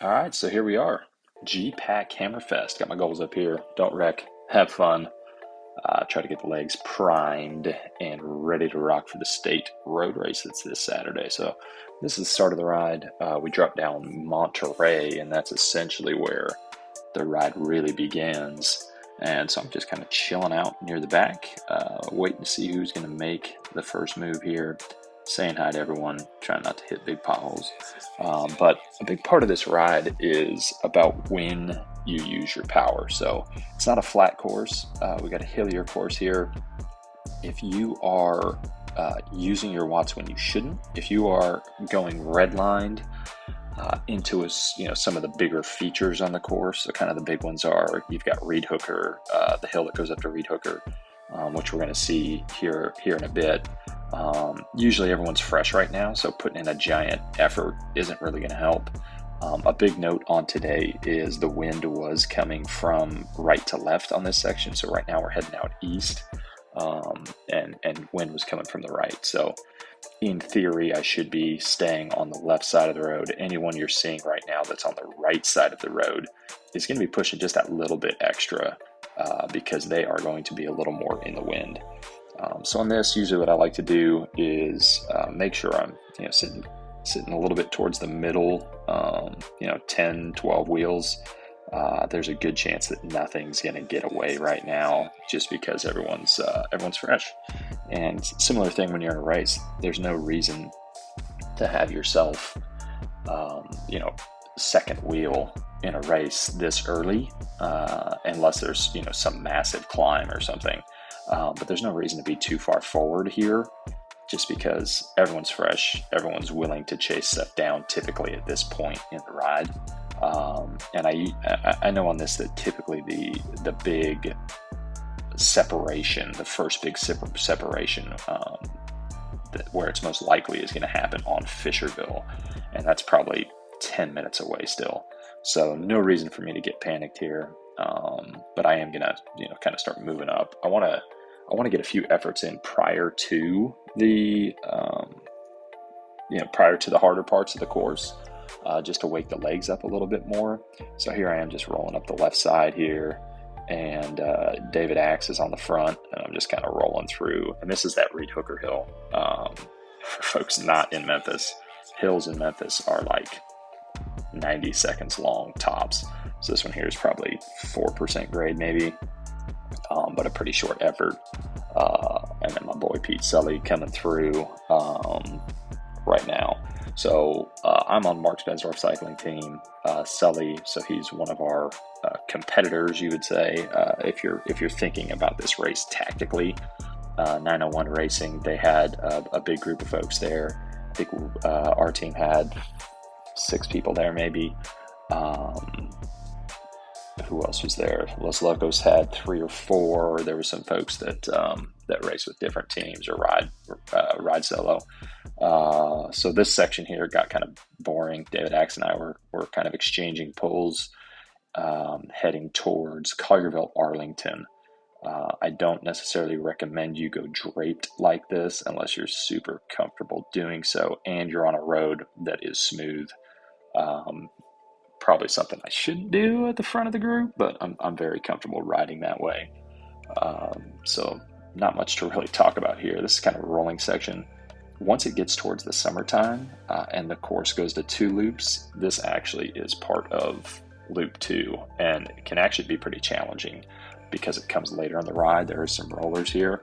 All right, so here we are. GPAC Hammerfest. Got my goals up here. Don't wreck. Have fun. Try to get the legs primed and ready to rock for the state road race that's this Saturday. So this is the start of the ride. We drop down Monterey, and that's essentially where the ride really begins. And so I'm just kind of chilling out near the back, waiting to see who's going to make the first move here. Saying hi to everyone, trying not to hit big potholes. But a big part of this ride is about when you use your power. So it's not a flat course. We got a hillier course here. If you are using your watts when you shouldn't, if you are going redlined into some of the bigger features on the course, so kind of the big ones are you've got Reed Hooker, the hill that goes up to Reed Hooker, which we're going to see here in a bit. Usually everyone's fresh right now, so putting in a giant effort isn't really going to help. A big note on today is the wind was coming from right to left on this section, so right now we're heading out east, and wind was coming from the right. So in theory, I should be staying on the left side of the road. Anyone you're seeing right now that's on the right side of the road is going to be pushing just that little bit extra because they are going to be a little more in the wind. So on this, usually what I like to do is make sure I'm sitting a little bit towards the middle, 10, 12 wheels. There's a good chance that nothing's going to get away right now just because everyone's fresh. And similar thing when you're in a race, there's no reason to have yourself, second wheel in a race this early, unless there's, some massive climb or something. But there's no reason to be too far forward here just because everyone's fresh, everyone's willing to chase stuff down typically at this point in the ride. And I know on this that typically the big separation, the first big separation where it's most likely is going to happen on Fisherville, and that's probably 10 minutes away still. So no reason for me to get panicked here, but I am going to kind of start moving up. I want to get a few efforts in prior to the harder parts of the course, just to wake the legs up a little bit more. So here I am just rolling up the left side here, and David Axe is on the front, and I'm just kind of rolling through. And this is that Reed Hooker hill. For folks not in Memphis, hills in Memphis are like 90 seconds long tops. So this one here is probably 4% grade maybe, but a pretty short effort. And then my boy Pete Sully coming through right now. So I'm on Mark Bensdorf cycling team. Sully, so he's one of our competitors, you would say, if you're thinking about this race tactically. 901 Racing, they had a big group of folks there. I think our team had 6 people there maybe. Who else was there? Los Locos had 3 or 4. There were some folks that race with different teams or ride solo. So this section here got kind of boring. David Axe and I were kind of exchanging pulls, heading towards Collierville, Arlington. I don't necessarily recommend you go draped like this unless you're super comfortable doing so and you're on a road that is smooth. Probably something I shouldn't do at the front of the group, but I'm very comfortable riding that way. So not much to really talk about here. This is kind of a rolling section. Once it gets towards the summertime and the course goes to 2 loops, this actually is part of loop 2, and it can actually be pretty challenging because it comes later in the ride. There are some rollers here.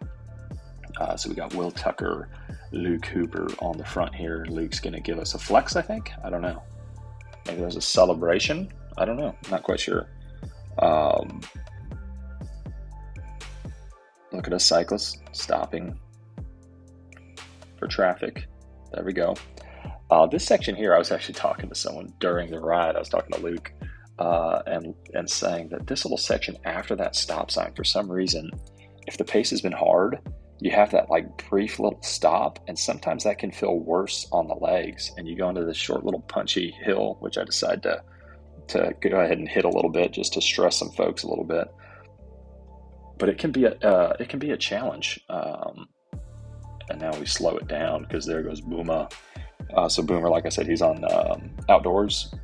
So we got Will Tucker, Luke Hooper on the front here. Luke's going to give us a flex, I think. I don't know. Maybe there's a celebration. I don't know. Not quite sure. Look at us cyclists stopping for traffic. There we go. This section here, I was actually talking to someone during the ride. I was talking to Luke and saying that this little section after that stop sign, for some reason, if the pace has been hard, you have that like brief little stop, and sometimes that can feel worse on the legs, and you go into this short little punchy hill, which I decided to go ahead and hit a little bit just to stress some folks a little bit. But it can be a challenge. And now we slow it down because there goes Boomer. So Boomer, like I said, he's on outdoors.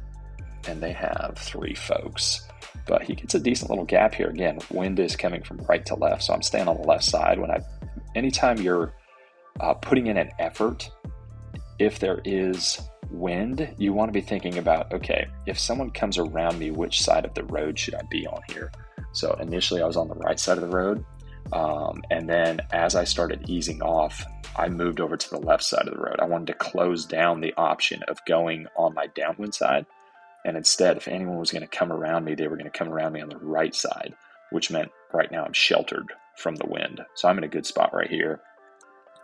and they have 3 folks. But he gets a decent little gap here. Again, wind is coming from right to left, so I'm staying on the left side. Anytime you're putting in an effort, if there is wind, you want to be thinking about, okay, if someone comes around me, which side of the road should I be on here? So initially I was on the right side of the road. And then as I started easing off, I moved over to the left side of the road. I wanted to close down the option of going on my downwind side. And instead, if anyone was going to come around me, they were going to come around me on the right side, which meant right now I'm sheltered from the wind. So I'm in a good spot right here.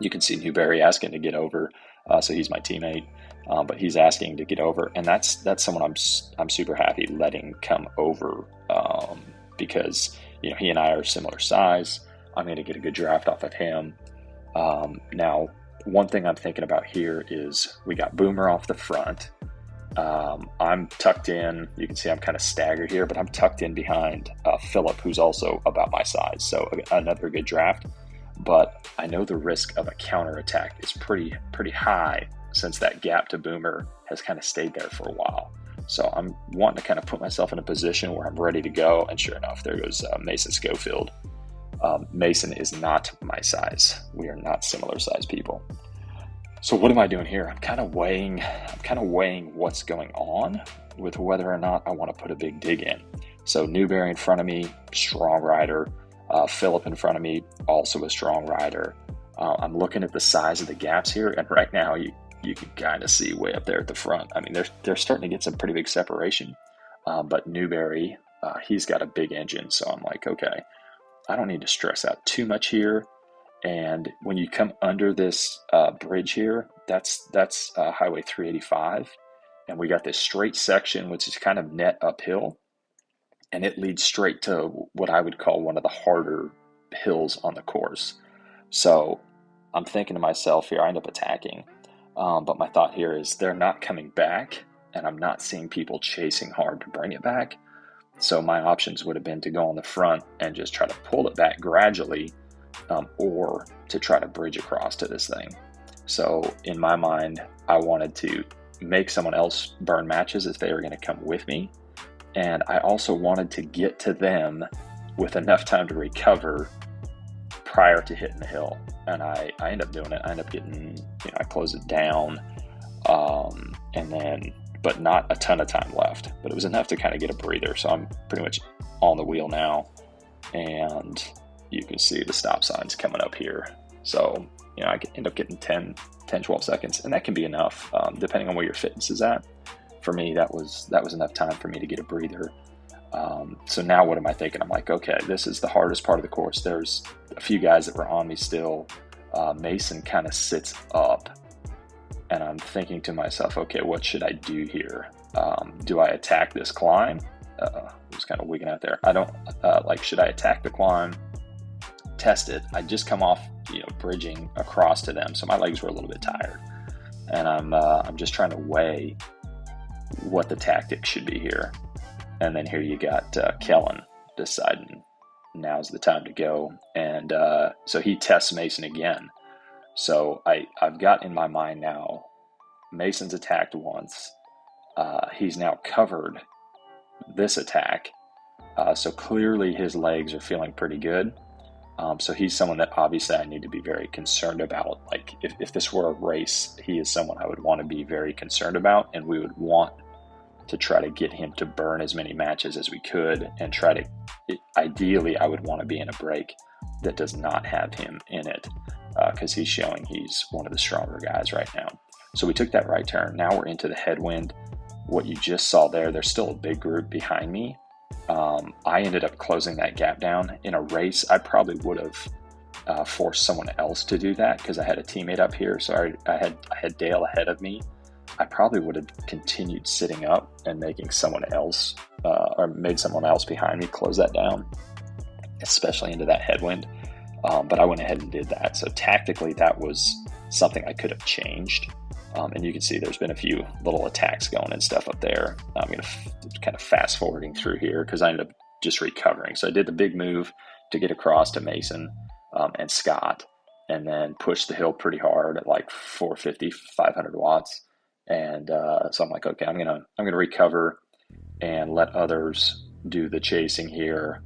You can see Newberry asking to get over. So he's my teammate, but he's asking to get over. And that's someone I'm super happy letting come over because, he and I are similar size. I'm going to get a good draft off of him. Now, one thing I'm thinking about here is we got Boomer off the front. I'm tucked in. You can see I'm kind of staggered here, but I'm tucked in behind Philip, who's also about my size. So another good draft. But I know the risk of a counterattack is pretty high since that gap to Boomer has kind of stayed there for a while. So I'm wanting to kind of put myself in a position where I'm ready to go. And sure enough, there goes Mason Schofield. Mason is not my size. We are not similar size people. So what am I doing here? I'm kind of weighing what's going on with whether or not I want to put a big dig in. So Newberry in front of me, strong rider. Philip in front of me, also a strong rider. I'm looking at the size of the gaps here, and right now you can kind of see way up there at the front. I mean, they're starting to get some pretty big separation. But Newberry, he's got a big engine, so I'm like, okay, I don't need to stress out too much here. And when you come under this bridge here, that's Highway 385, and we got this straight section, which is kind of net uphill. And it leads straight to what I would call one of the harder hills on the course. So I'm thinking to myself here, I end up attacking. But my thought here is they're not coming back, and I'm not seeing people chasing hard to bring it back. So my options would have been to go on the front and just try to pull it back gradually, or to try to bridge across to this thing. So in my mind, I wanted to make someone else burn matches if they were going to come with me. And I also wanted to get to them with enough time to recover prior to hitting the hill. And I end up doing it. I end up getting, I close it down, but not a ton of time left. But it was enough to kind of get a breather. So I'm pretty much on the wheel now. And you can see the stop signs coming up here. So, I could end up getting 10, 12 seconds. And that can be enough, depending on where your fitness is at. For me, that was enough time for me to get a breather. So now what am I thinking? I'm like, okay, this is the hardest part of the course. There's a few guys that were on me still. Mason kind of sits up, and I'm thinking to myself, okay, what should I do here? Do I attack this climb? I was kind of wigging out there. I don't should I attack the climb? Test it. I just come off, bridging across to them, so my legs were a little bit tired, and I'm just trying to weigh what the tactics should be here. And then here you got Kellen deciding now's the time to go. And so he tests Mason again. So I've got in my mind now, Mason's attacked once. He's now covered this attack. So clearly his legs are feeling pretty good. So he's someone that obviously I need to be very concerned about. Like if this were a race, he is someone I would want to be very concerned about, and we would want to try to get him to burn as many matches as we could, and ideally I would want to be in a break that does not have him in it, because he's showing he's one of the stronger guys right now. So we took that right turn. Now we're into the headwind. What you just saw there's still a big group behind me. I ended up closing that gap down. In a race, I probably would have forced someone else to do that because I had a teammate up here. So I had Dale ahead of me. I probably would have continued sitting up and making someone else, or made someone else behind me close that down, especially into that headwind. But I went ahead and did that. So tactically, that was something I could have changed. And you can see there's been a few little attacks going and stuff up there. I'm going to kind of fast forwarding through here because I ended up just recovering. So I did the big move to get across to Mason and Scott, and then pushed the hill pretty hard at like 450, 500 watts. And so I'm like, okay, I'm gonna recover. and let others do the chasing here.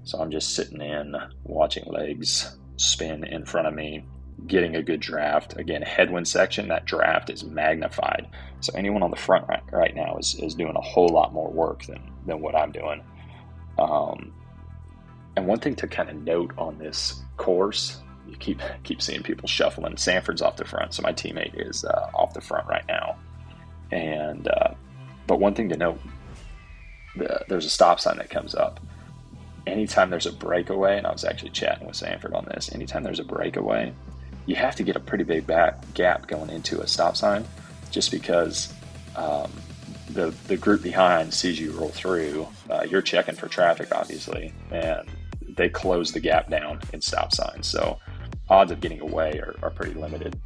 So I'm just sitting in, watching legs spin in front of me, getting a good draft. Again, headwind section, that draft is magnified. So anyone on the front right now is doing a whole lot more work than what I'm doing. And one thing to kind of note on this course, you keep seeing people shuffling. Sanford's off the front, so my teammate is off the front right now. And but one thing to note, there's a stop sign that comes up. Anytime there's a breakaway, and I was actually chatting with Sanford on this, anytime there's a breakaway, you have to get a pretty big gap going into a stop sign, just because the group behind sees you roll through. You're checking for traffic, obviously, and they close the gap down in stop signs. So odds of getting away are pretty limited.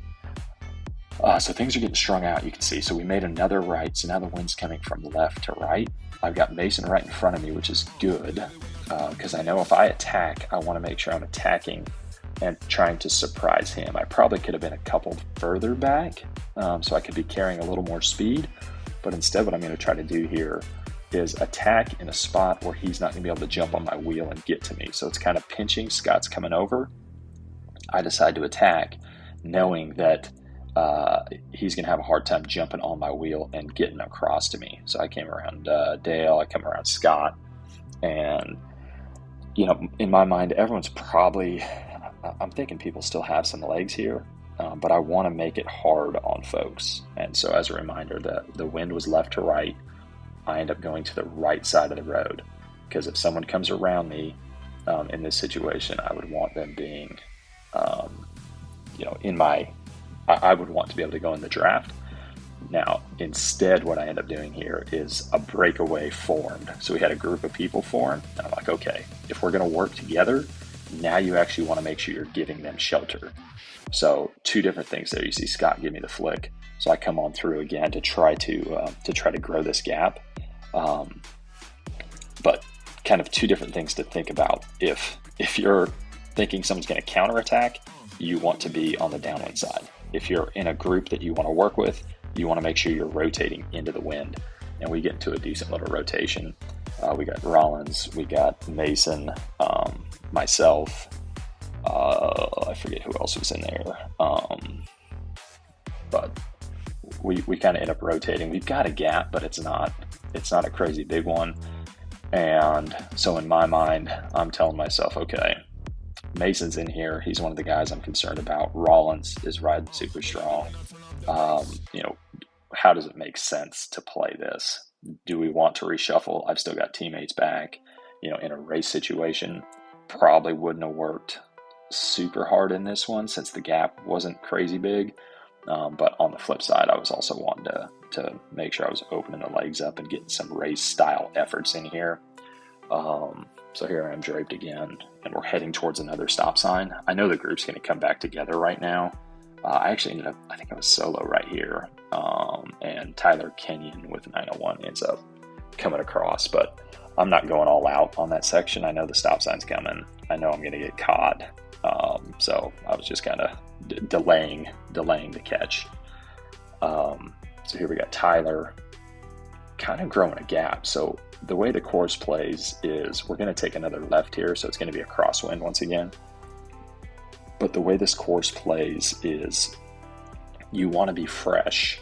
So things are getting strung out, you can see. So we made another right. So now the wind's coming from left to right. I've got Mason right in front of me, which is good, because I know if I attack, I want to make sure I'm attacking and trying to surprise him. I probably could have been a couple further back, so I could be carrying a little more speed. But instead, what I'm going to try to do here is attack in a spot where he's not going to be able to jump on my wheel and get to me. So it's kind of pinching. Scott's coming over. I decide to attack, knowing that he's going to have a hard time jumping on my wheel and getting across to me. So I came around Dale, I come around Scott, and, you know, in my mind, everyone's probably, I'm thinking people still have some legs here, but I want to make it hard on folks. And so as a reminder, the wind was left to right. I end up going to the right side of the road, because if someone comes around me in this situation, I would want them being, I would want to be able to go in the draft. Now, instead, what I end up doing here is a breakaway formed. So we had a group of people form, and I'm like, okay, if we're going to work together, now you actually want to make sure you're giving them shelter. So two different things there. You see Scott give me the flick, so I come on through again to try to grow this gap. But kind of two different things to think about. If you're thinking someone's going to counterattack, you want to be on the downwind side. If you're in a group that you want to work with, you want to make sure you're rotating into the wind. And we get into a decent little rotation. We got Rollins, we got Mason, myself, I forget who else was in there. But we kind of end up rotating. We've got a gap, but it's not a crazy big one. And so in my mind, I'm telling myself, okay, Mason's in here. He's one of the guys I'm concerned about. Rollins is riding super strong. How does it make sense to play this? Do we want to reshuffle? I've still got teammates back. In a race situation, probably wouldn't have worked super hard in this one since the gap wasn't crazy big. But on the flip side, I was also wanting to make sure I was opening the legs up and getting some race style efforts in here. So here I am draped again, and we're heading towards another stop sign. I know the group's going to come back together right now. I actually ended up, I think I was solo right here, and Tyler Kenyon with 901 ends up coming across, but I'm not going all out on that section. I know the stop sign's coming. I know I'm going to get caught, so I was just kind of delaying the catch. So here we got Tyler kind of growing a gap. So the way the course plays is we're going to take another left here, so it's going to be a crosswind once again. But the way this course plays is you want to be fresh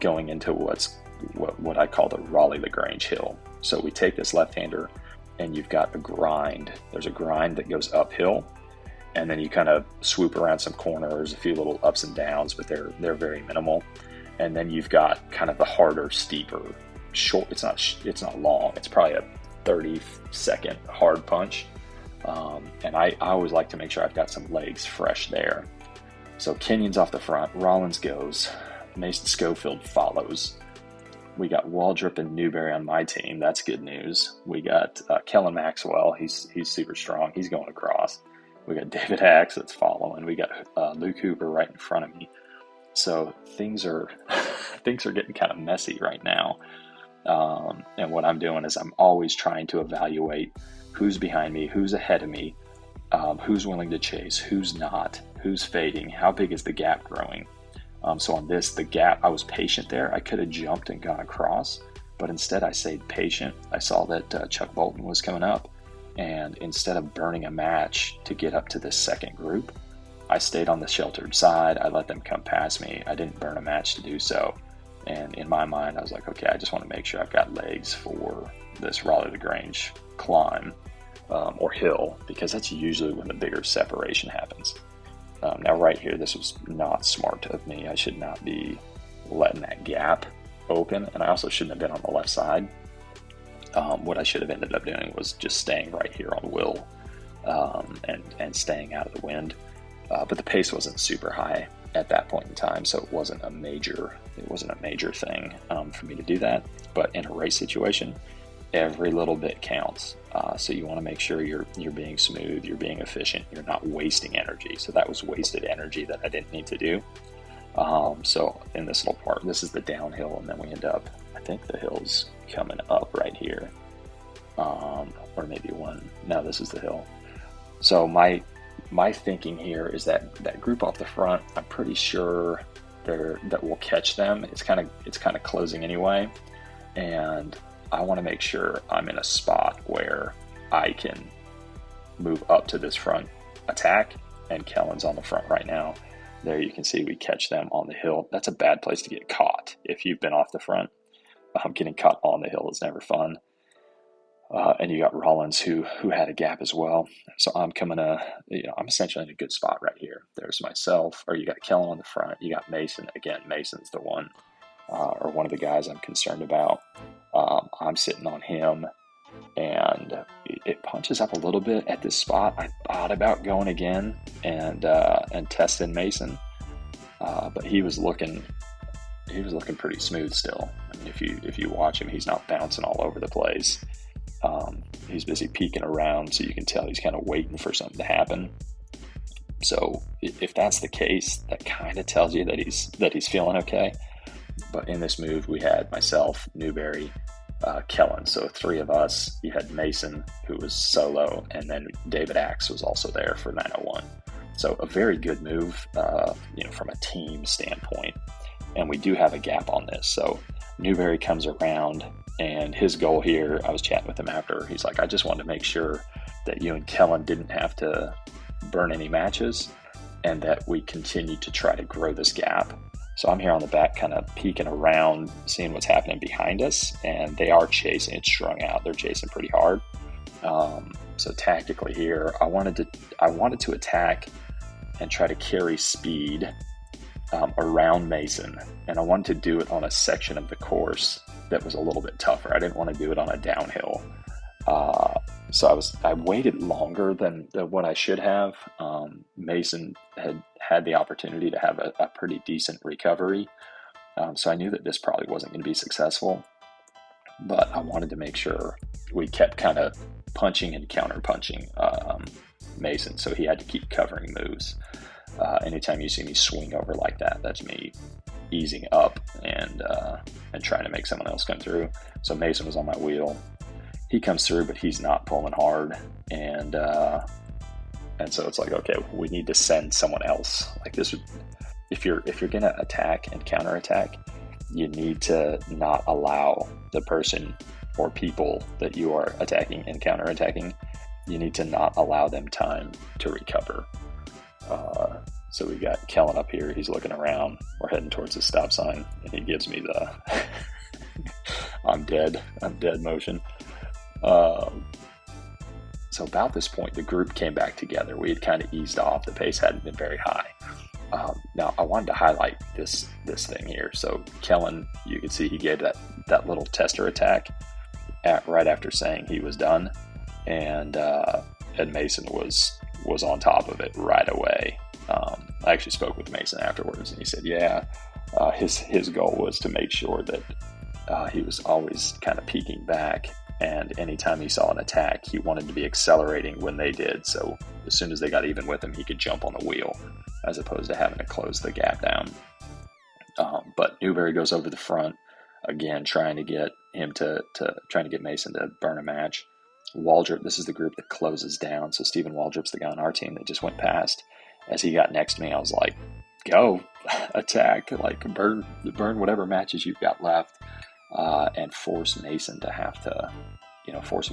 going into what I call the Raleigh-LaGrange hill. So we take this left-hander, and you've got a grind. There's a grind that goes uphill, and then you kind of swoop around some corners, a few little ups and downs, but they're very minimal. And then you've got kind of the harder, steeper, short. It's not long. It's probably a 30-second hard punch. And I always like to make sure I've got some legs fresh there. So Kenyon's off the front. Rollins goes. Mason Schofield follows. We got Waldrop and Newberry on my team. That's good news. We got Kellen Maxwell. He's super strong. He's going across. We got David Axe that's following. We got Luke Hooper right in front of me. So things are getting kind of messy right now. And what I'm doing is I'm always trying to evaluate who's behind me, who's ahead of me, who's willing to chase, who's not, who's fading, how big is the gap growing. So on this, the gap, I was patient there. I could have jumped and gone across, But instead I stayed patient. I saw that Chuck Bolton was coming up, and instead of burning a match to get up to this second group, I stayed on the sheltered side. I let them come past me. I didn't burn a match to do so. And in my mind, I was like, okay, I just want to make sure I've got legs for this Raleigh-LaGrange climb or hill, because that's usually when the bigger separation happens. Now right here, this was not smart of me. I should not be letting that gap open, and I also shouldn't have been on the left side. What I should have ended up doing was just staying right here on Will and staying out of the wind. But the pace wasn't super high at that point in time, so it wasn't a major thing for me to do that. But in a race situation, every little bit counts. So you want to make sure you're being smooth, you're being efficient, you're not wasting energy. So that was wasted energy that I didn't need to do. So in this little part, this is the downhill, and then we end up, I think the hill's coming up right here, or maybe one. No, this is the hill. So my thinking here is that group off the front, I'm pretty sure that we'll catch them. It's kind of closing anyway, and I want to make sure I'm in a spot where I can move up to this front attack, and Kellen's on the front right now. There you can see we catch them on the hill. That's a bad place to get caught if you've been off the front. Getting caught on the hill is never fun. And you got Rollins who had a gap as well. So I'm I'm essentially in a good spot right here. There's myself, or you got Kellen on the front. You got Mason. Again, Mason's the one, or one of the guys I'm concerned about. I'm sitting on him, and it punches up a little bit at this spot. I thought about going again and testing Mason, but he was looking pretty smooth still. I mean, if you watch him, he's not bouncing all over the place. He's busy peeking around, so you can tell he's kind of waiting for something to happen. So if that's the case, that kind of tells you that he's feeling okay. But in this move, we had myself, Newberry, Kellen. So three of us. You had Mason, who was solo, and then David Axe was also there for 901. So a very good move, from a team standpoint. And we do have a gap on this. So Newberry comes around, and his goal here, I was chatting with him after, he's like, I just wanted to make sure that you and Kellen didn't have to burn any matches, and that we continued to try to grow this gap. So I'm here on the back kind of peeking around, seeing what's happening behind us, and they are chasing. It's strung out. They're chasing pretty hard. So tactically here, I wanted to attack and try to carry speed around Mason, and I wanted to do it on a section of the course that was a little bit tougher. I didn't want to do it on a downhill. So I waited longer than what I should have. Mason had the opportunity to have a pretty decent recovery. So I knew that this probably wasn't going to be successful, but I wanted to make sure we kept kind of punching and counter punching Mason. So he had to keep covering moves. Anytime you see me swing over like that, that's me easing up and trying to make someone else come through. So Mason was on my wheel. He comes through, but he's not pulling hard, and so it's like, okay, we need to send someone else. Like this, if you're gonna attack and counterattack, you need to not allow the person or people that you are attacking and counterattacking. You need to not allow them time to recover. So we got Kellen up here. He's looking around. We're heading towards the stop sign, and he gives me the I'm dead motion. So about this point, the group came back together. We had kind of eased off. The pace hadn't been very high. Now I wanted to highlight this thing here. So Kellen, you can see he gave that little tester attack right after saying he was done, and Mason was on top of it right away. I actually spoke with Mason afterwards, and he said, his goal was to make sure that he was always kind of peeking back, and anytime he saw an attack, he wanted to be accelerating when they did. So as soon as they got even with him, he could jump on the wheel, as opposed to having to close the gap down. But Newberry goes over the front again, trying to get him trying to get Mason to burn a match. Waldrop, this is the group that closes down. So Stephen Waldrop's the guy on our team that just went past. As he got next to me, I was like, go, attack, like burn whatever matches you've got left. and force Mason to have to, force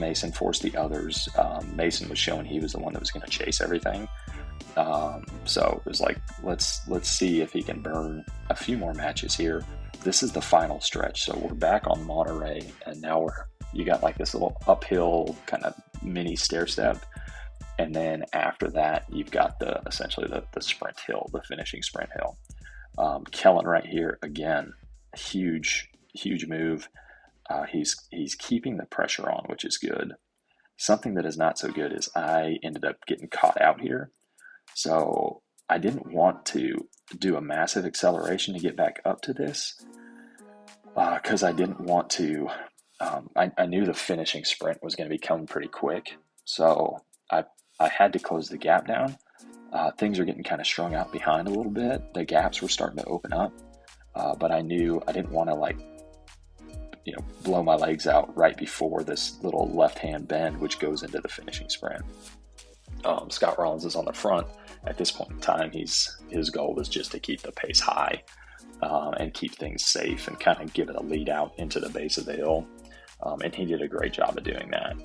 the others. Mason was showing he was the one that was going to chase everything. So it was like, let's see if he can burn a few more matches here. This is the final stretch. So we're back on Monterey, and now you got like this little uphill kind of mini stair step. And then after that, you've got essentially the sprint hill, the finishing sprint hill. Kellen right here, again, huge move. He's keeping the pressure on, which is good. Something that is not so good is I ended up getting caught out here. So I didn't want to do a massive acceleration to get back up to this because I didn't want to. I knew the finishing sprint was going to be coming pretty quick. So I had to close the gap down. Things are getting kind of strung out behind a little bit. The gaps were starting to open up. But I knew I didn't want to blow my legs out right before this little left-hand bend, which goes into the finishing sprint. Scott Rollins is on the front. At this point in time, his goal is just to keep the pace high and keep things safe and kind of give it a lead out into the base of the hill. And he did a great job of doing that.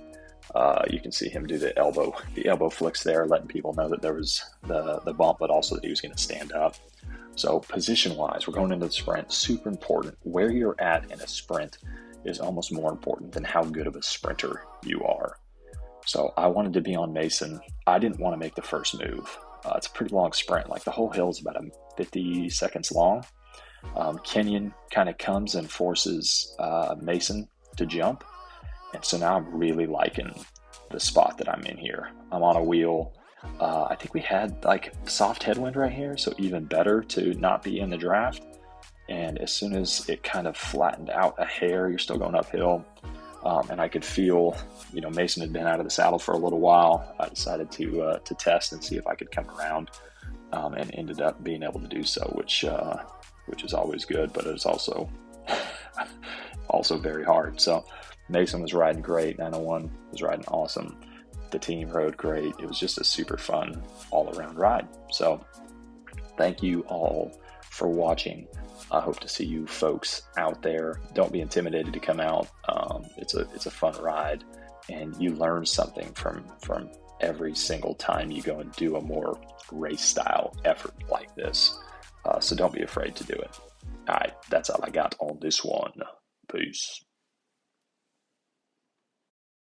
You can see him do the elbow flicks there, letting people know that there was the bump, but also that he was going to stand up. So position-wise, we're going into the sprint. Super important. Where you're at in a sprint is almost more important than how good of a sprinter you are. So I wanted to be on Mason. I didn't want to make the first move. It's a pretty long sprint. Like the whole hill is about 50 seconds long. Kenyon kind of comes and forces Mason to jump. And so now I'm really liking the spot that I'm in here. I'm on a wheel. I think we had like soft headwind right here, so even better to not be in the draft. And as soon as it kind of flattened out a hair, you're still going uphill. And I could feel, Mason had been out of the saddle for a little while. I decided to test and see if I could come around, and ended up being able to do so, which is always good, but it was also very hard. So Mason was riding great. 901 was riding awesome. The team rode great. It was just a super fun all-around ride. So thank you all for watching. I hope to see you folks out there. Don't be intimidated to come out. It's a fun ride, and you learn something from every single time you go and do a more race-style effort like this. So don't be afraid to do it. All right, that's all I got on this one. Peace.